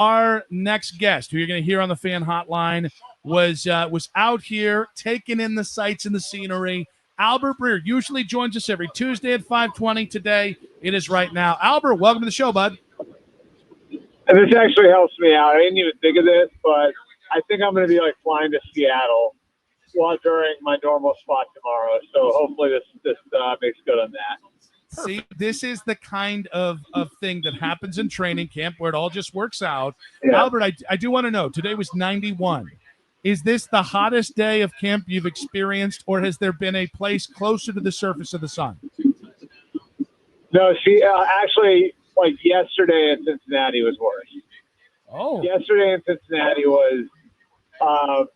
Our next guest, who you're going to hear on the fan hotline, was out here taking in the sights and the scenery. Albert Breer usually joins us every Tuesday at 5:20. Today, it is right now. Albert, welcome to the show, bud. And this actually helps me out. I didn't even think of this, but I think I'm going to be flying to Seattle while during my normal spot tomorrow. So hopefully this makes good on that. See, this is the kind of thing that happens in training camp where it all just works out. Yeah. Albert, I do want to know, today was 91. Is this the hottest day of camp you've experienced, or has there been a place closer to the surface of the sun? No, actually, yesterday in Cincinnati was worse. Oh. Yesterday in Cincinnati was, a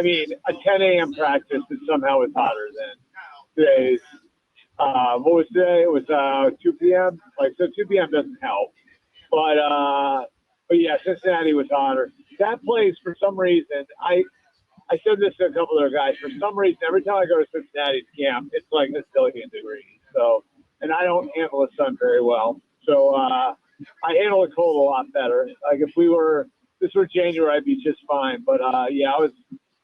10 a.m. practice that somehow was hotter than today's. What was today? It was 2 p.m. So 2 p.m. doesn't help. But yeah, Cincinnati was hotter. That place, for some reason, I said this to a couple other guys. For some reason, every time I go to Cincinnati camp, it's like a zillion degrees. So, and I don't handle the sun very well. So I handle the cold a lot better. If this were January, I'd be just fine. But yeah, I was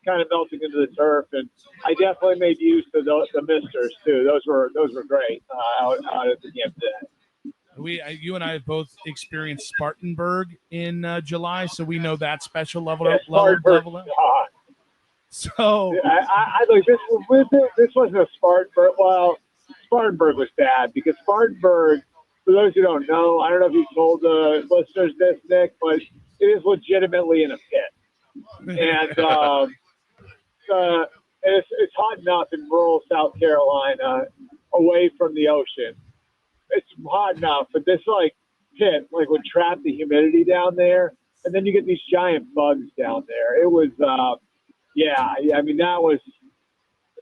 kind of melting into the turf, and I definitely made use of the misters too. Those were great out at the camp today. You and I have both experienced Spartanburg in July, so we know that special level. So I like this wasn't a Spartanburg. Well, Spartanburg was bad because Spartanburg, for those who don't know, I don't know if you told the listeners this, Nick, but it is legitimately in a pit, and it's hot enough in rural South Carolina, away from the ocean. It's hot enough, but this pit would trap the humidity down there, and then you get these giant bugs down there. It was that was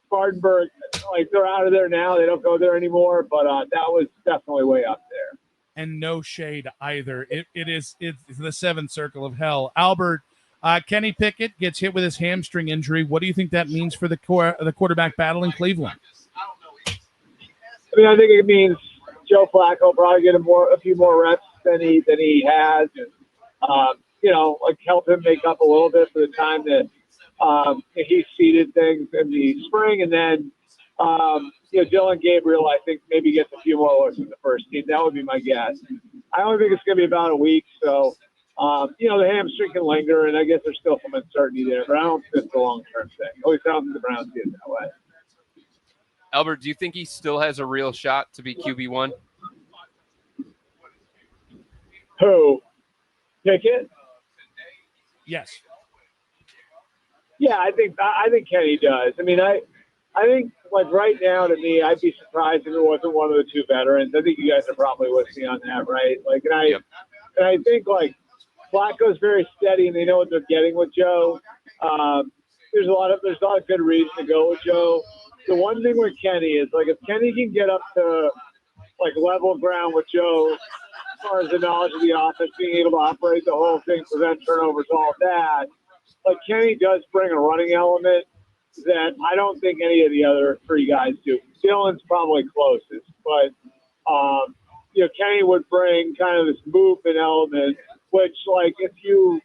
Spartanburg. They're out of there now; they don't go there anymore. But that was definitely way up there. And no shade either. It's the seventh circle of hell. Albert, Kenny Pickett gets hit with his hamstring injury. What do you think that means for the quarterback battle in Cleveland? I think it means Joe Flacco will probably get a few more reps than he has, and help him make up a little bit for the time that he seeded things in the spring, and then Dylan Gabriel, I think, maybe gets a few more looks in the first team. That would be my guess. I only think it's going to be about a week, so the hamstring can linger, and I guess there's still some uncertainty there, but I don't think it's a long-term thing. At least I don't think the Browns see it that way. Albert, do you think he still has a real shot to be QB1? Who? Pickett? Yes. Yeah, I think Kenny does. I think right now, to me, I'd be surprised if it wasn't one of the two veterans. I think you guys are probably with me on that, right? And I think Flacco's very steady, and they know what they're getting with Joe. There's a lot of good reasons to go with Joe. The one thing with Kenny is if Kenny can get up to level ground with Joe as far as the knowledge of the offense, being able to operate the whole thing, prevent turnovers, all of that. Kenny does bring a running element that I don't think any of the other three guys do. Dylan's probably closest, but Kenny would bring kind of this movement element, which if you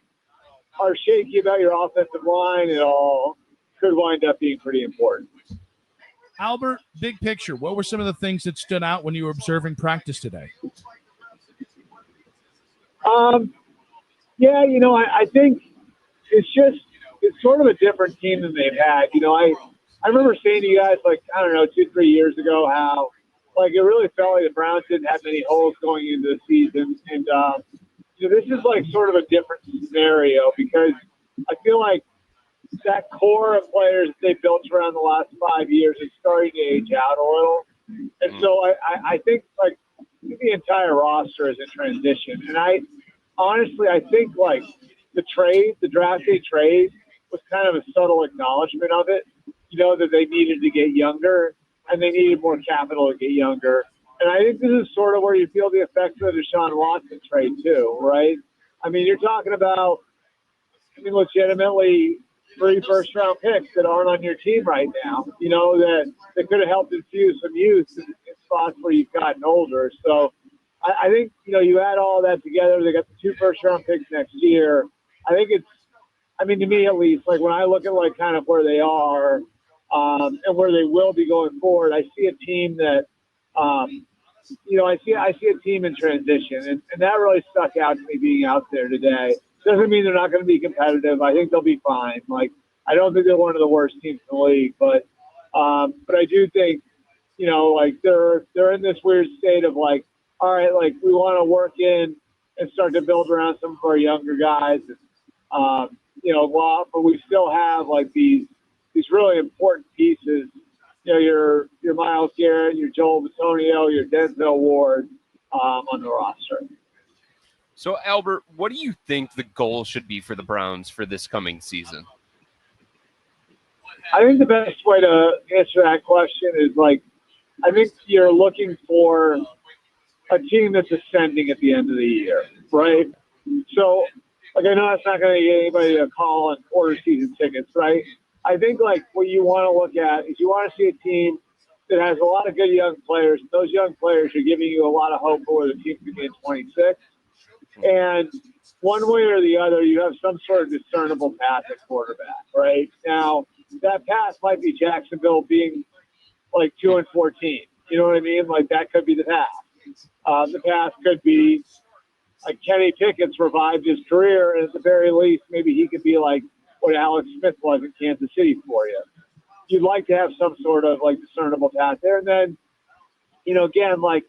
are shaky about your offensive line at all, could wind up being pretty important. Albert, big picture, what were some of the things that stood out when you were observing practice today? I think it's sort of a different team than they've had. I remember saying to you guys 2-3 years ago how it really felt like the Browns didn't have many holes going into the season, and this is sort of a different scenario because I feel like that core of players that they built around the last 5 years is starting to age out a little, and so I think the entire roster is in transition, and I think the draft day trade was kind of a subtle acknowledgement of it, that they needed to get younger and they needed more capital to get younger. And I think this is sort of where you feel the effects of the Deshaun Watson trade too, right? You're talking about, legitimately 3 first-round picks that aren't on your team right now, that could have helped infuse some youth in spots where you've gotten older. So I think, you add all that together, they got the 2 first-round picks next year. I think to me at least, like when I look at like kind of where they are and where they will be going forward, I see a team that, I see a team in transition, and that really stuck out to me being out there today. Doesn't mean they're not going to be competitive. I think they'll be fine. Like, I don't think they're one of the worst teams in the league, but I do think, like they're in this weird state of like, all right, like we want to work in and start to build around some of our younger guys, but we still have like these really important pieces. Your Myles Garrett, your Joel Bitonio, your Denzel Ward on the roster. So, Albert, what do you think the goal should be for the Browns for this coming season? I think the best way to answer that question is like, I think you're looking for a team that's ascending at the end of the year, right? So, like, I know that's not going to get anybody to call and order season tickets, right? I think, like, what you want to look at is you want to see a team that has a lot of good young players. Those young players are giving you a lot of hope for where the team could be in 26. And one way or the other, you have some sort of discernible path at quarterback, right? Now, that path might be Jacksonville being like 2-14. You know what I mean? Like that could be the path. The path could be like Kenny Pickett's revived his career, and at the very least, maybe he could be like what Alex Smith was in Kansas City for you. You'd like to have some sort of like discernible path there, and then again, like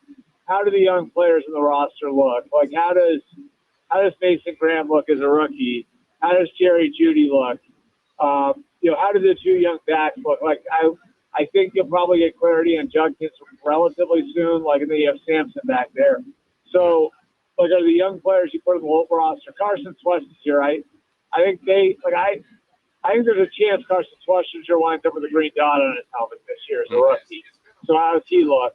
how do the young players in the roster look? Like how does Mason Graham look as a rookie? How does Jerry Jeudy look? How do the 2 young backs look? Like I think you'll probably get clarity on Judkins relatively soon. Like, and then you have Sampson back there. So, like, are the young players you put in the whole roster? Carson Schwarzenegger, right? I think I think there's a chance Carson Schwarzenegger winds up with a green dot on his helmet this year as a rookie. So how does he look?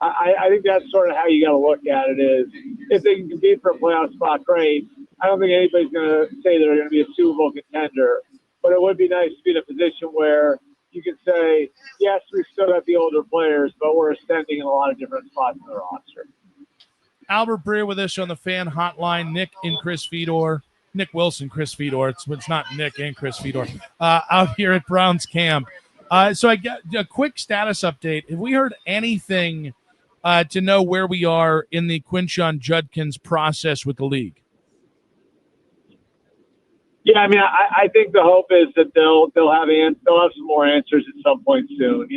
I think that's sort of how you got to look at it. Is if they can compete for a playoff spot, great. I don't think anybody's going to say they're going to be a Super Bowl contender, but it would be nice to be in a position where you can say, yes, we still got the older players, but we're ascending in a lot of different spots in the roster. Albert Breer with us on the Fan Hotline. Nick and Chris Fedor. Nick Wilson, Chris Fedor. It's not Nick and Chris Fedor. Out here at Browns camp. So I got a quick status update. Have we heard anything to know where we are in the Quin Shaw Judkins process with the league? Yeah, I mean, I think the hope is that they'll have some more answers at some point soon.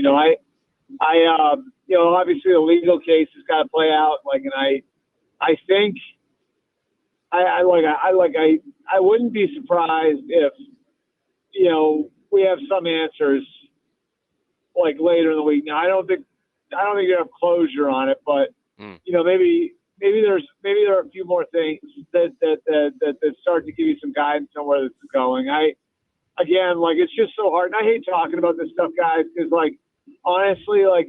Obviously the legal case has got to play out. Like, and I think I wouldn't be surprised if we have some answers like later in the week. Now I don't think you have closure on it, but maybe there are a few more things that start to give you some guidance on where this is going. It's just so hard, and I hate talking about this stuff, guys, because like honestly, like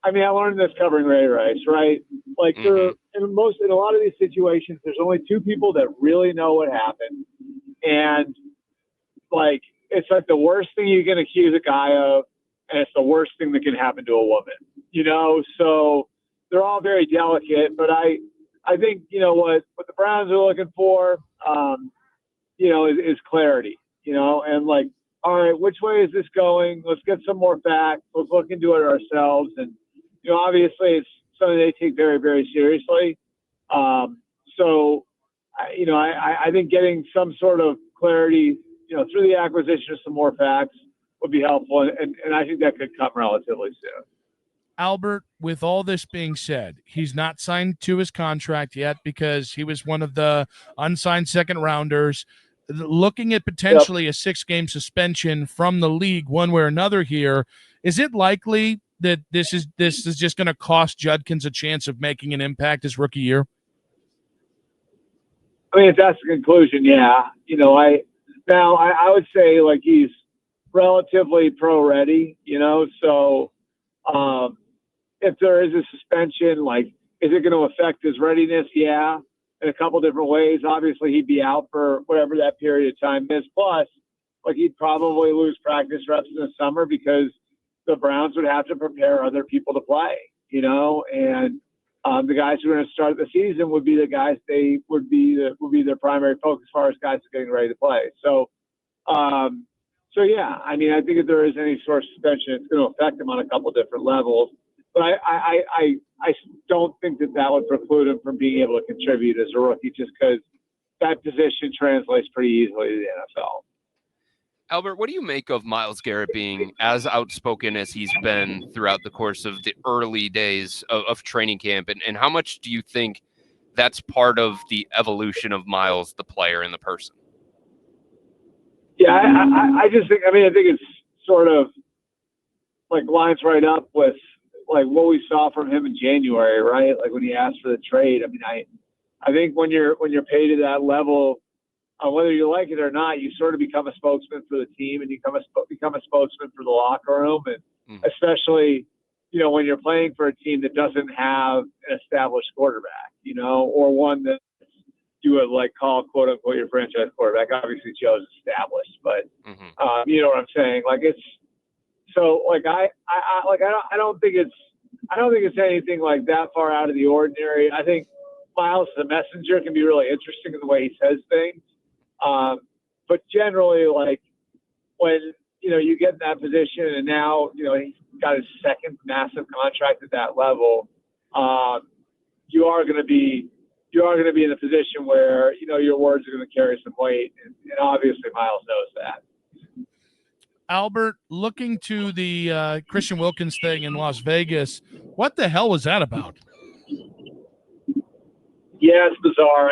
I learned this covering Ray Rice, right? Like in a lot of these situations, there's only 2 people that really know what happened, and like it's like the worst thing you can accuse a guy of, and it's the worst thing that can happen to a woman, So they're all very delicate, but I think what the Browns are looking for, is clarity, and like, all right, which way is this going? Let's get some more facts. Let's look into it ourselves, and obviously it's something they take very, very seriously. So I think getting some sort of clarity, through the acquisition of some more facts would be helpful, and I think that could come relatively soon. Albert, with all this being said, he's not signed to his contract yet because he was one of the unsigned second rounders. Looking at potentially a 6-game suspension from the league one way or another here, is it likely that this is just going to cost Judkins a chance of making an impact his rookie year? I mean, if that's the conclusion, yeah. I would say like he's relatively pro ready, so if there is a suspension, like, is it going to affect his readiness? Yeah, in a couple different ways. Obviously, he'd be out for whatever that period of time is. Plus, like, he'd probably lose practice reps in the summer because the Browns would have to prepare other people to play, and the guys who are going to start the season would be the guys they would be their primary focus as far as guys are getting ready to play. So, yeah, I mean, I think if there is any sort of suspension, it's going to affect him on a couple different levels. But I don't think that would preclude him from being able to contribute as a rookie, just because that position translates pretty easily to the NFL. Albert, what do you make of Myles Garrett being as outspoken as he's been throughout the course of the early days of training camp? And how much do you think that's part of the evolution of Myles, the player and the person? Yeah, I just think, I think it's sort of like lines right up with like what we saw from him in January, right? Like when he asked for the trade. I mean, I think when you're paid to that level, whether you like it or not, you sort of become a spokesman for the team and you become a spokesman for the locker room. And especially, when you're playing for a team that doesn't have an established quarterback, or one that you would like call quote unquote your franchise quarterback. Obviously Joe's established, but you know what I'm saying? Like it's so like I don't think it's anything like that far out of the ordinary. I think Myles as a messenger can be really interesting in the way he says things. But generally, like when you get in that position, and now he's got his second massive contract at that level, you are going to be in a position where your words are going to carry some weight, and obviously Myles knows that. Albert, looking to the Christian Wilkins thing in Las Vegas, what the hell was that about? Yeah, it's bizarre.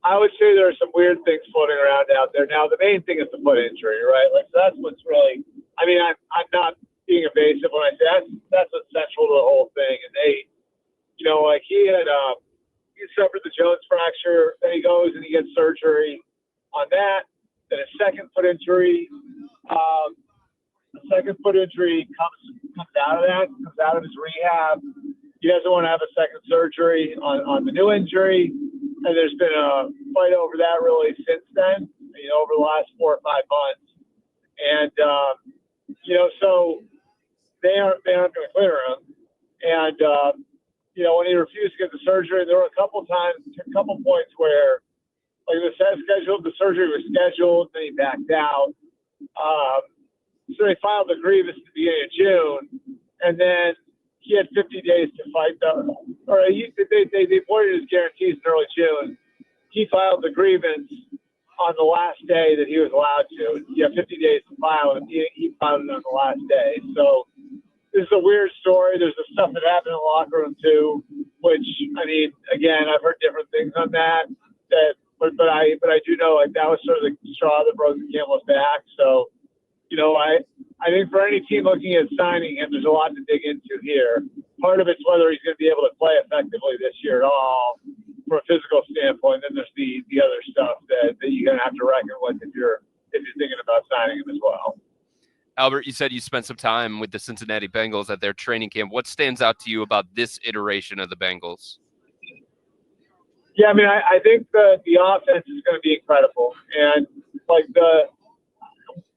I would say there are some weird things floating around out there. Now, the main thing is the foot injury, right? Like that's what's really. I mean, I'm not being evasive when I say that's what's central to the whole thing. And they, like he suffered the Jones fracture. Then he goes and he gets surgery on that. Then a second foot injury. The second foot injury comes out of his rehab. He doesn't want to have a second surgery on the new injury. And there's been a fight over that really since then, over the last 4 or 5 months. And, so they aren't going to clear him. And, when he refused to get the surgery, there were a couple points where, like, the surgery was scheduled, then he backed out. So they filed the grievance at the beginning of June, and then he had 50 days to fight they voided his guarantees in early June. He filed the grievance on the last day that he was allowed to. He had 50 days to file it. He filed it on the last day. So this is a weird story. There's the stuff that happened in the locker room too, which, I mean, again, I've heard different things on that. But I do know, like, that was sort of the straw that broke the camel's back. So, I think for any team looking at signing him, there's a lot to dig into here. Part of it's whether he's going to be able to play effectively this year at all from a physical standpoint. Then there's the other stuff that you're going to have to reckon with if you're thinking about signing him as well. Albert, you said you spent some time with the Cincinnati Bengals at their training camp. What stands out to you about this iteration of the Bengals? Yeah, I mean, I think the offense is going to be incredible. And, like,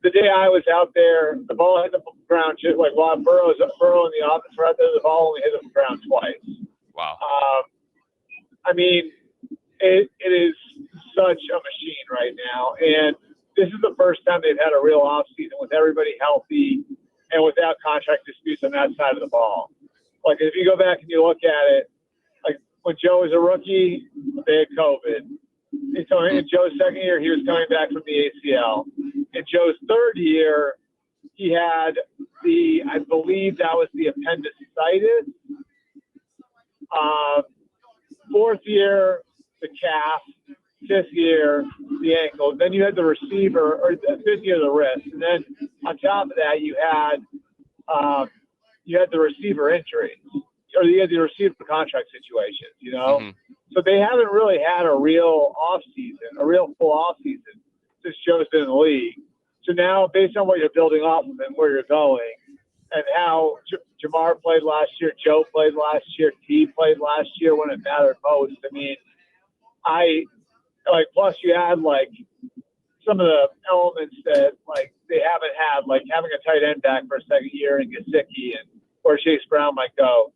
the day I was out there, the ball hit the ground, like while Burrow and the offense were out there, the ball only hit the ground twice. Wow. I mean, it is such a machine right now. And this is the first time they've had a real offseason with everybody healthy and without contract disputes on that side of the ball. Like, if you go back and you look at it, like when Joe was a rookie, they had COVID. And so in Joe's second year, he was coming back from the ACL. In Joe's third year, he had I believe that was the appendicitis. Fourth year, the calf. Fifth year, the ankle. Then you had the receiver, or fifth year, the wrist. And then on top of that, you had the receiver injuries, or you had the receiver contract situations. So they haven't really had a real full off season since Joe's been in the league. So now, based on what you're building off of and where you're going, and how Jamar played last year, Joe played last year, T played last year when it mattered most. I mean, plus you add like some of the elements that like they haven't had, like having a tight end back for a second year and Gesicki, and where Chase Brown might go.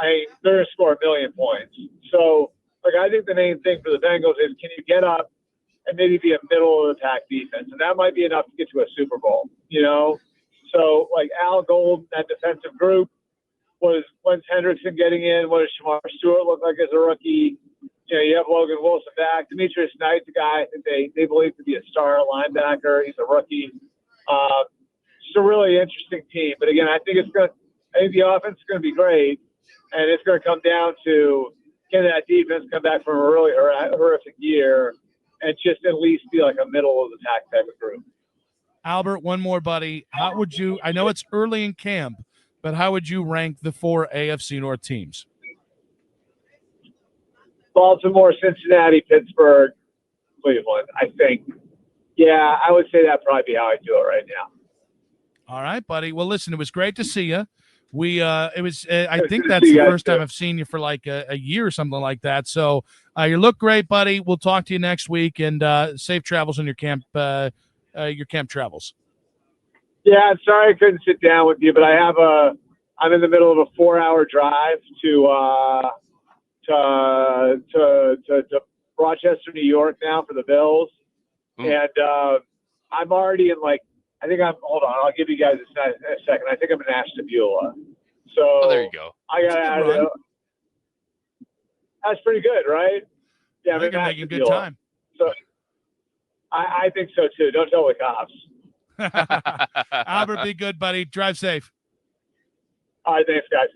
They're going to score 1,000,000 points. So, like, I think the main thing for the Bengals is, can you get up and maybe be a middle of the pack defense? And that might be enough to get to a Super Bowl, you know? So, like, Al Gold, that defensive group, was Wentz Hendrickson getting in? What does Shamar Stewart look like as a rookie? You know, you have Logan Wilson back. Demetrius Knight, the guy that they believe to be a star linebacker. He's a rookie. It's a really interesting team. But again, I think the offense is going to be great, and it's going to come down to, can that defense come back from a really horrific year and just at least be like a middle of the pack type of group. Albert, one more, buddy. How would you? I know it's early in camp, but how would you rank the 4 AFC North teams? Baltimore, Cincinnati, Pittsburgh, Cleveland, I think. Yeah, I would say that'd probably be how I do it right now. All right, buddy. Well, listen, it was great to see you. I think that's the first time I've seen you for like a year or something like that. So you look great, buddy. We'll talk to you next week, and safe travels on your camp travels. Yeah, I'm sorry I couldn't sit down with you, but I'm in the middle of a 4-hour drive to Rochester, New York now for the Bills. And I'm already in hold on, I'll give you guys a second. I think I'm in Ashtabula. So there you go. I got out of there. That's pretty good, right? Yeah, I think you're making good time. So I think so too. Don't tell the cops. Albert, be good, buddy. Drive safe. All right, thanks, guys.